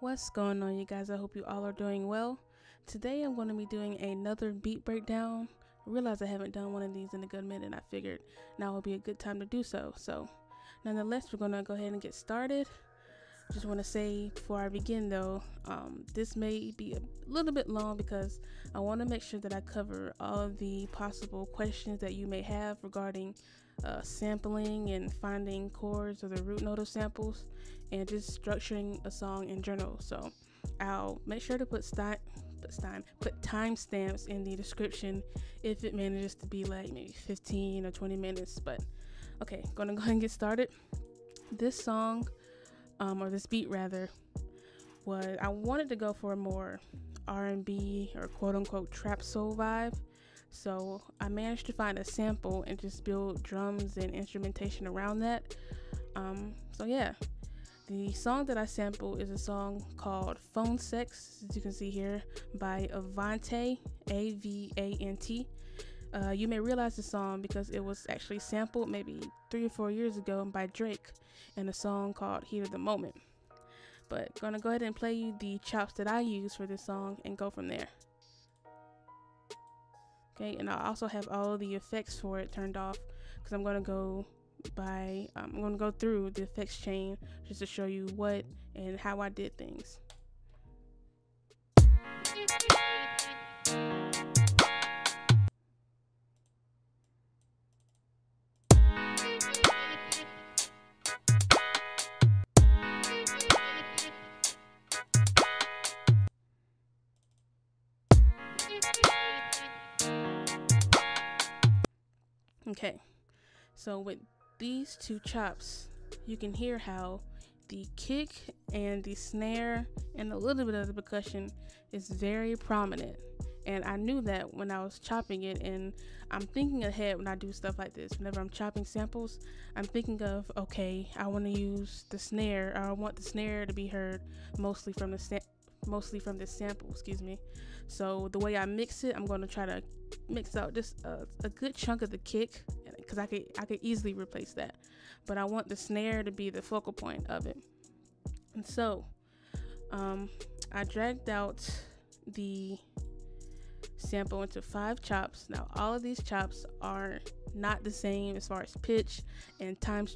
What's going on, you guys? I hope you all are doing well. Today I'm going to be doing another beat breakdown. I realized I haven't done one of these in a good minute, and I figured now would be a good time to do so. So nonetheless, we're going to go ahead and get started. Just want to say before I begin though, this may be a little bit long because I want to make sure that I cover all of the possible questions that you may have regarding sampling and finding chords or the root note of samples and just structuring a song in general. So I'll make sure to put timestamps in the description if it manages to be like maybe 15 or 20 minutes. But okay, gonna go ahead and get started. This song, or this beat rather, I wanted to go for a more R&B or quote unquote trap soul vibe. So I managed to find a sample and just build drums and instrumentation around that. So yeah, the song that I sampled is a song called Phone Sex, as you can see here, by Avante, A-V-A-N-T. You may realize the song because it was actually sampled maybe 3 or 4 years ago by Drake in a song called Heat of the Moment. But gonna go ahead and play you the chops that I use for this song and go from there. Okay, and I also have all of the effects for it turned off because I'm gonna go through the effects chain just to show you what and how I did things. Okay, so with these two chops, you can hear how the kick and the snare and a little bit of the percussion is very prominent. And I knew that when I was chopping it, and I'm thinking ahead when I do stuff like this. Whenever I'm chopping samples, I'm thinking of, okay, I want to use the snare, or I want the snare to be heard mostly from the sample, excuse me. So the way I mix it, I'm going to try to mix out just a good chunk of the kick, because I could easily replace that, but I want the snare to be the focal point of it. And so I dragged out the sample into 5 chops. Now all of these chops are not the same as far as pitch and time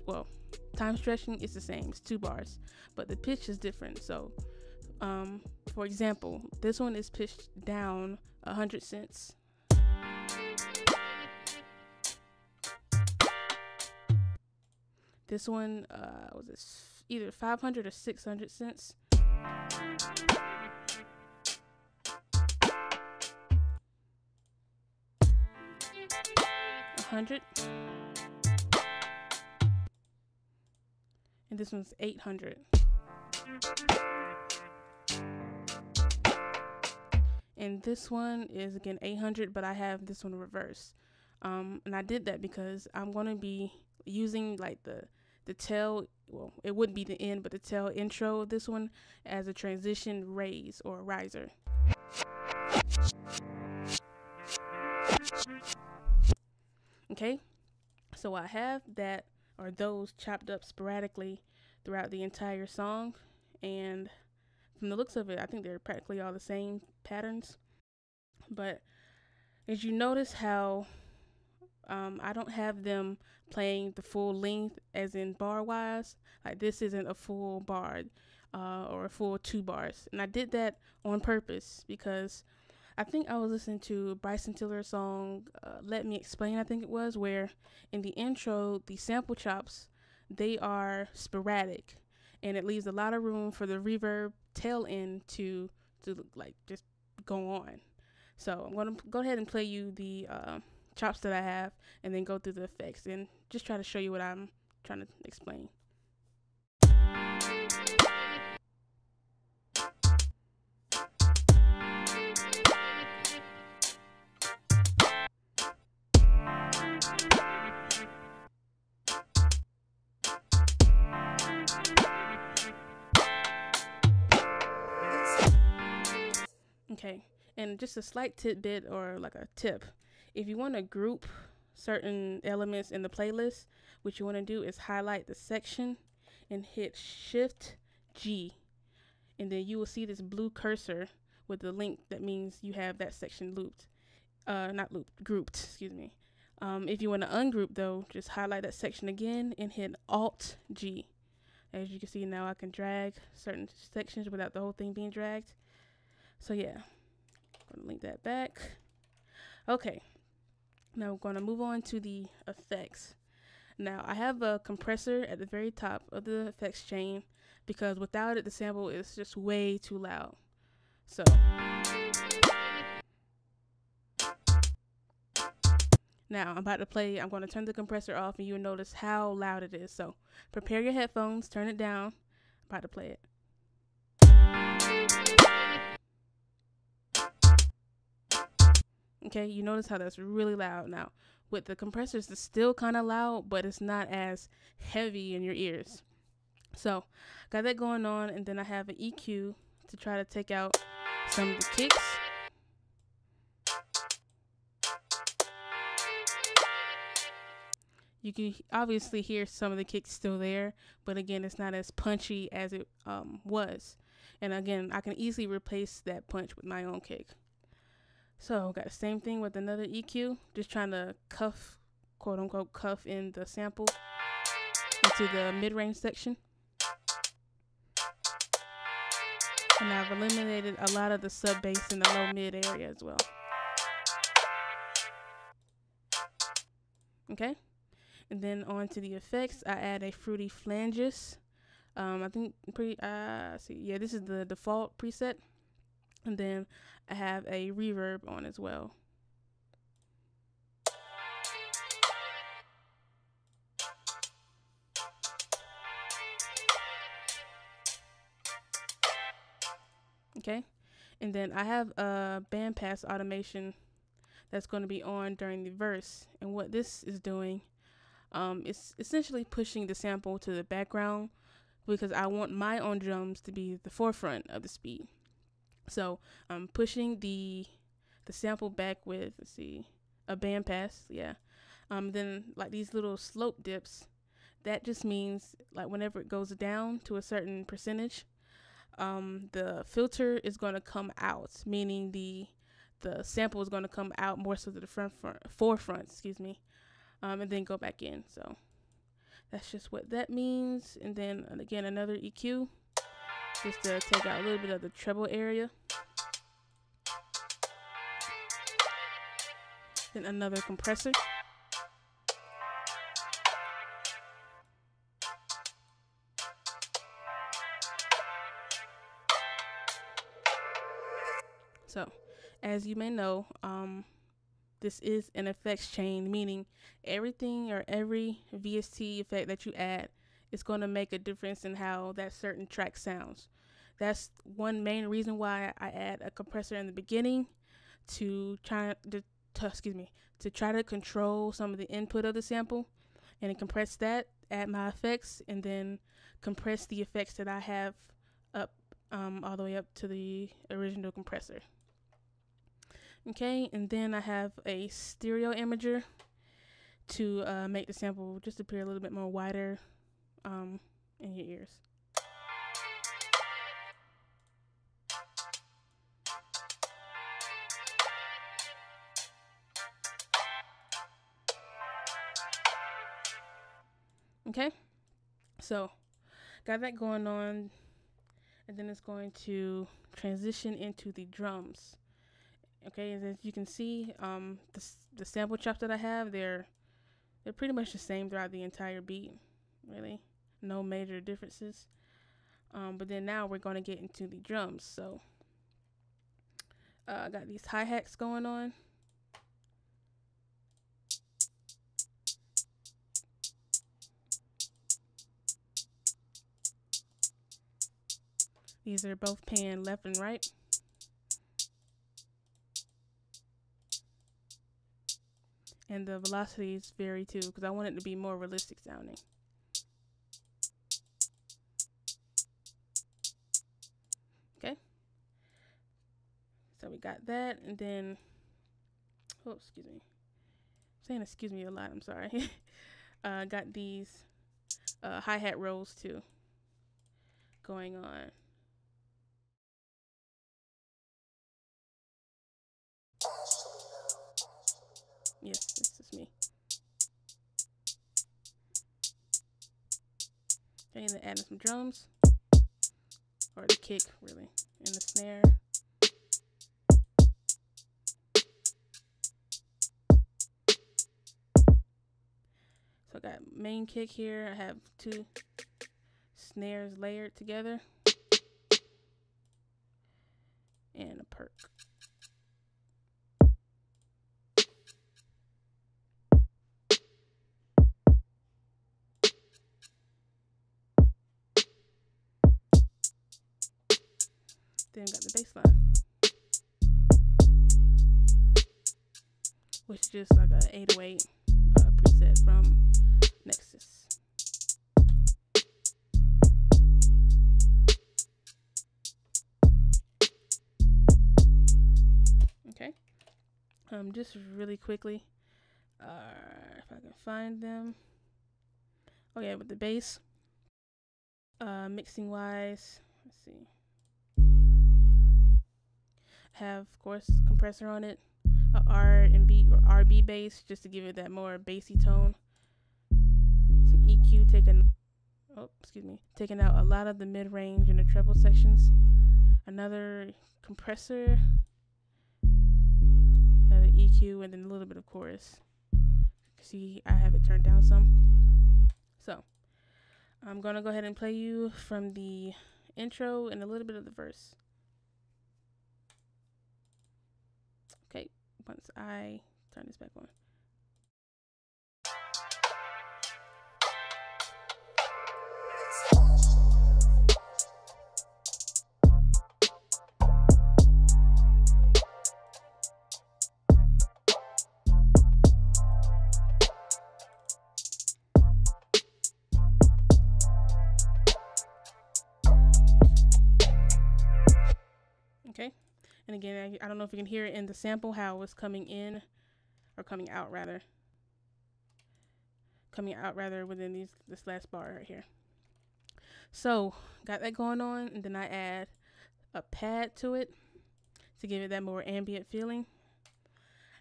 stretching is the same, it's 2 bars, but the pitch is different. So for example, this one is pitched down 100 cents. This one was either 500 or 600 cents. 100. And this one's 800. And this one is again 800, but I have this one reversed. And I did that because I'm going to be using like the tail, well, it wouldn't be the end, but the tail intro of this one as a transition raise or riser. Okay, so I have that, or those, chopped up sporadically throughout the entire song, and from the looks of it, I think they're practically all the same patterns. But as you notice how I don't have them playing the full length as in bar wise, like this isn't a full bar or a full 2 bars, and I did that on purpose because I think I was listening to Bryson Tiller's song Let Me Explain, I think it was, where in the intro the sample chops, they are sporadic and it leaves a lot of room for the reverb tail end to like just go on. So I'm going to go ahead and play you the chops that I have and then go through the effects and just try to show you what I'm trying to explain. Okay, and just a slight tidbit or like a tip. If you want to group certain elements in the playlist, what you want to do is highlight the section and hit Shift G. and then you will see this blue cursor with the link that means you have that section looped. Not looped, grouped, excuse me. If you want to ungroup though, just highlight that section again and hit Alt G. As you can see now, I can drag certain sections without the whole thing being dragged. So yeah, I'm gonna link that back. Okay, now we're gonna move on to the effects. Now I have a compressor at the very top of the effects chain because without it, the sample is just way too loud. So now I'm about to play. I'm going to turn the compressor off and you'll notice how loud it is. So prepare your headphones, turn it down. I'm about to play it. Okay, you notice how that's really loud. Now with the compressors, it's still kind of loud, but it's not as heavy in your ears. So got that going on, and then I have an EQ to try to take out some of the kicks. You can obviously hear some of the kicks still there, but again, it's not as punchy as it was. And again, I can easily replace that punch with my own kick. So got the same thing with another EQ, just trying to cuff, quote unquote, cuff in the sample into the mid-range section. And I've eliminated a lot of the sub bass in the low mid area as well. Okay. And then on to the effects, I add a fruity flanges. I think yeah, this is the default preset. And then I have a reverb on as well. Okay. And then I have a bandpass automation that's going to be on during the verse. And what this is doing, it's essentially pushing the sample to the background because I want my own drums to be the forefront of the speed. So I'm pushing the sample back with, let's see, a bandpass, yeah. Then like these little slope dips, that just means like whenever it goes down to a certain percentage, the filter is going to come out, meaning the sample is going to come out more so to the forefront, excuse me, and then go back in. So that's just what that means. And then again, another EQ just to take out a little bit of the treble area. Then another compressor. So, as you may know, this is an effects chain, meaning everything or every VST effect that you add is going to make a difference in how that certain track sounds. That's one main reason why I add a compressor in the beginning to try to control some of the input of the sample, and then compress that, add my effects, and then compress the effects that I have up all the way up to the original compressor. Okay, and then I have a stereo imager to make the sample just appear a little bit more wider in your ears. Okay, so got that going on, and then it's going to transition into the drums. Okay, as you can see, the sample chops that I have, they're pretty much the same throughout the entire beat, really, no major differences. But then now we're going to get into the drums. So I got these hi-hats going on. These are both pan left and right. And the velocities vary too, because I want it to be more realistic sounding. Okay. So we got that, and then, oh, excuse me. I'm saying excuse me a lot, I'm sorry. Got these hi-hat rolls too going on. Yes, this is me. Okay, and then adding some drums, or the kick really, and the snare. So I got main kick here. I have 2 snares layered together, and a perk. Then got the bass line, which is just like an 808 preset from Nexus. Okay, just really quickly, if I can find them. Oh yeah, with the bass, mixing wise, let's see. Have, of course, compressor on it, a R&B or RB bass, just to give it that more bassy tone. Some EQ taking out a lot of the mid-range and the treble sections. Another compressor, another EQ, and then a little bit of chorus. See, I have it turned down some. So I'm gonna go ahead and play you from the intro and a little bit of the verse. Okay, once I turn this back on. Okay, and again, I don't know if you can hear it in the sample how it's coming in, or coming out rather. Coming out rather within this last bar right here. So got that going on, and then I add a pad to it to give it that more ambient feeling.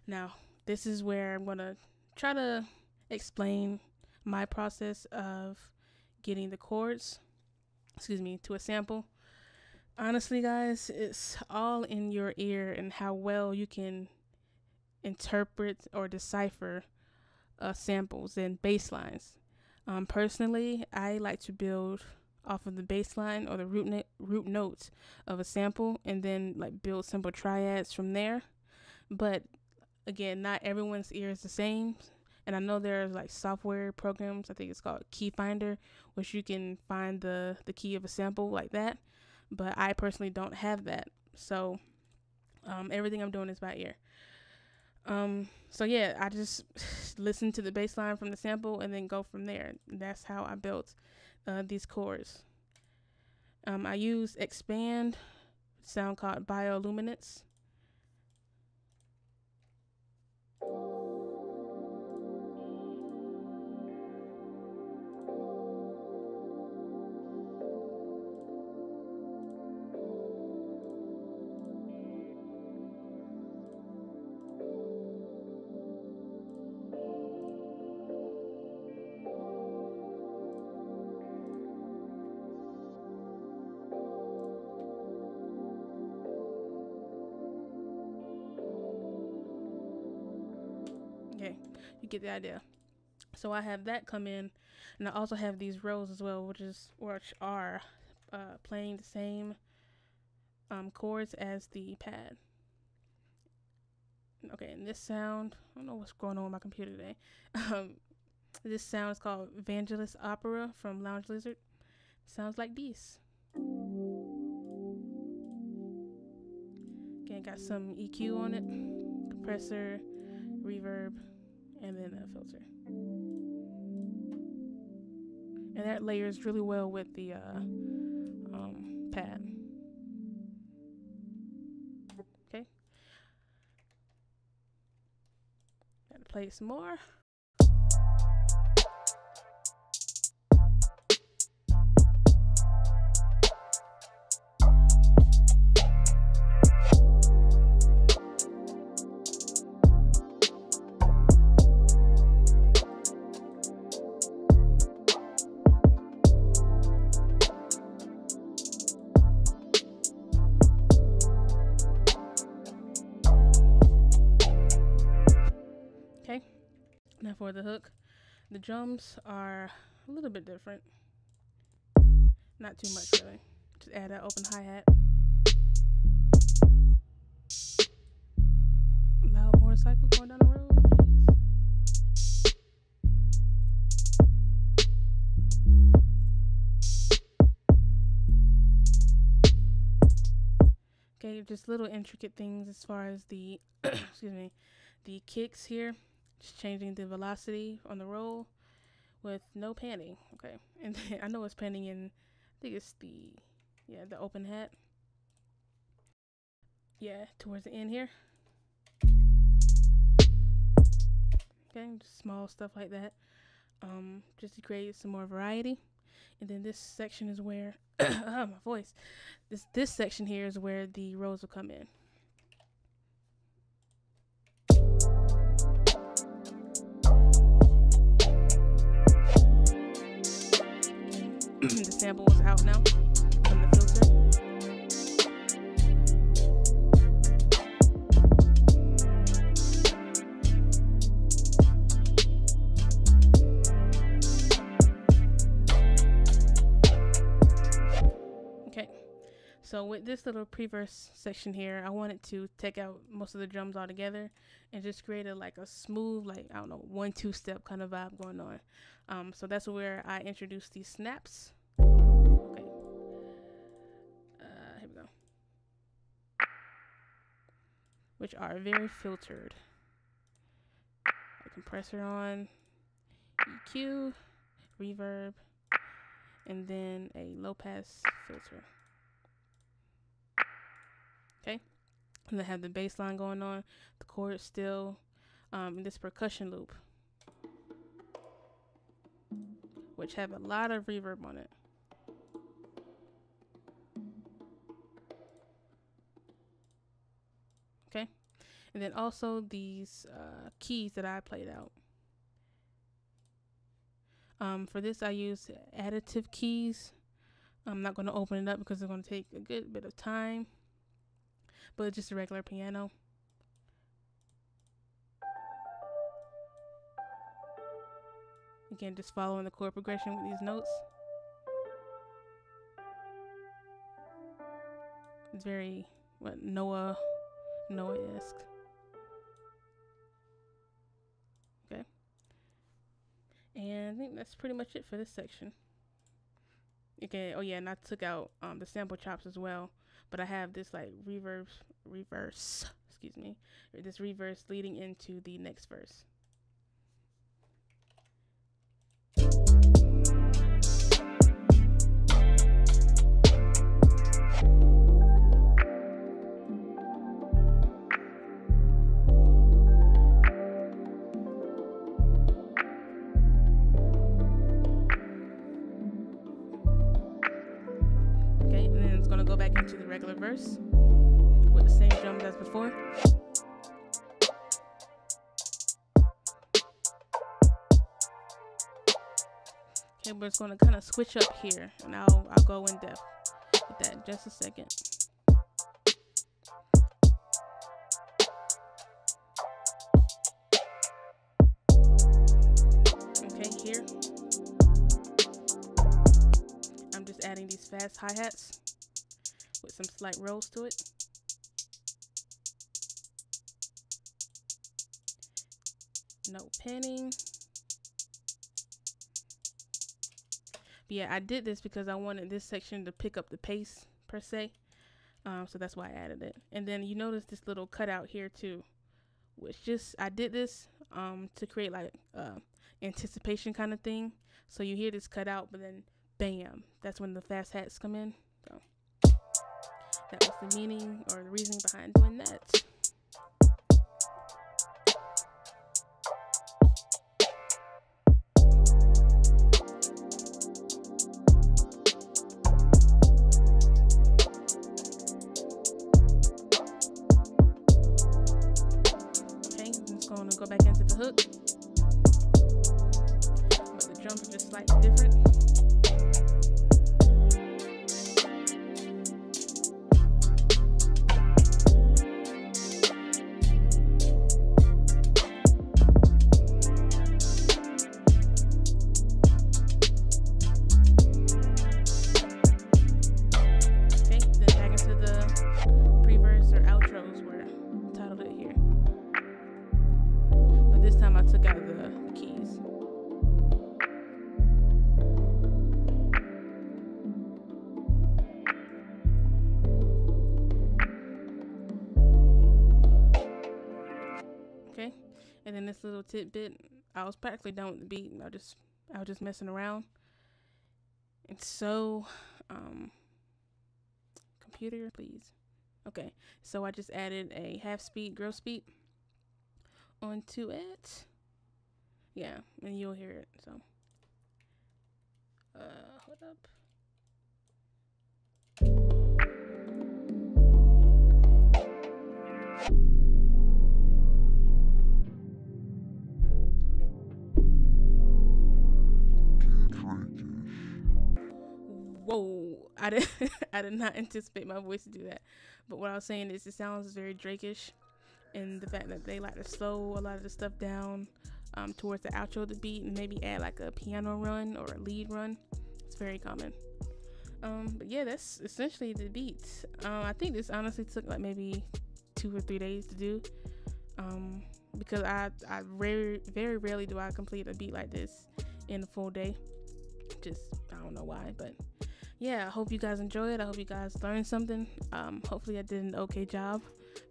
Now this is where I'm gonna try to explain my process of getting the chords, to a sample. Honestly, guys, it's all in your ear and how well you can interpret or decipher samples and bass lines. Personally, I like to build off of the bass line or the root notes of a sample, and then like build simple triads from there. But again, not everyone's ear is the same. And I know there's like software programs, I think it's called Key Finder, which you can find the key of a sample like that. But I personally don't have that. So everything I'm doing is by ear. So yeah, I just listen to the bass line from the sample and then go from there. That's how I built these chords. I use Expand, sound called Bioluminescence. Okay, you get the idea. So I have that come in, and I also have these rows as well, which are playing the same chords as the pad. Okay, and this sound, I don't know what's going on with my computer today. This sound is called Vangelis Opera from Lounge Lizard. Sounds like this. Again, got some EQ on it, compressor, reverb, and then a filter. And that layers really well with the pad. Okay. Gotta play some more. Now for the hook, the drums are a little bit different. Not too much really. Just add an open hi-hat. Loud motorcycle going down the road. Okay, just little intricate things as far as the excuse me, the kicks here. Just changing the velocity on the roll with no panning. Okay, and then I know it's panning in, I think it's the open hat. Yeah, towards the end here. Okay, just small stuff like that. Just to create some more variety. And then this section is where my voice. This section here is where the rolls will come in. The sample is out now from the filter. Okay, so with this little pre-verse section here, I wanted to take out most of the drums altogether and just create a smooth, like, I don't know, 1-2 step kind of vibe going on. So that's where I introduced these snaps. Okay. Here we go. Which are very filtered. A compressor on, EQ, reverb, and then a low pass filter. Okay. And they have the bass line going on, the chorus still, and this percussion loop, which have a lot of reverb on it. Okay, and then also these keys that I played out. For this I use additive keys. I'm not going to open it up because it's going to take a good bit of time, but it's just a regular piano. Again, just following the chord progression with these notes. It's very Noah-esque. Okay. And I think that's pretty much it for this section. Okay, oh yeah, and I took out the sample chops as well, but I have this like reverse, excuse me, this reverse leading into the next verse. Go back into the regular verse with the same drums as before. Okay, but it's going to kind of switch up here, and I'll go in depth with that in just a second. Okay, here I'm just adding these fast hi-hats with some slight rolls to it. No panning. But yeah, I did this because I wanted this section to pick up the pace per se. So that's why I added it. And then you notice this little cutout here too, which I did this to create like anticipation kind of thing. So you hear this cut out, but then bam, that's when the fast hats come in. So that was the meaning or the reasoning behind doing that. Okay, I'm just going to go back into the hook, but the drums are just slightly different. And then this little tidbit, I was practically done with the beat, and I was just messing around. And so, computer, please. Okay, so I just added a half speed growth speed onto it. Yeah, and you'll hear it. So, hold up. Whoa, I did not anticipate my voice to do that. But what I was saying is it sounds very Drake-ish, and the fact that they like to slow a lot of the stuff down towards the outro of the beat, and maybe add like a piano run or a lead run. It's very common. But yeah, that's essentially the beats. I think this honestly took like maybe 2 or 3 days to do, because I very rarely do I complete a beat like this in a full day. Just, I don't know why, but yeah, I hope you guys enjoy it. I hope you guys learned something. Hopefully I did an okay job.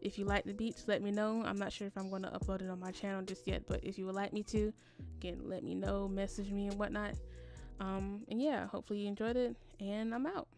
If you like the beats, let me know. I'm not sure if I'm going to upload it on my channel just yet, but if you would like me to, again, let me know, message me and whatnot. And yeah, hopefully you enjoyed it, and I'm out.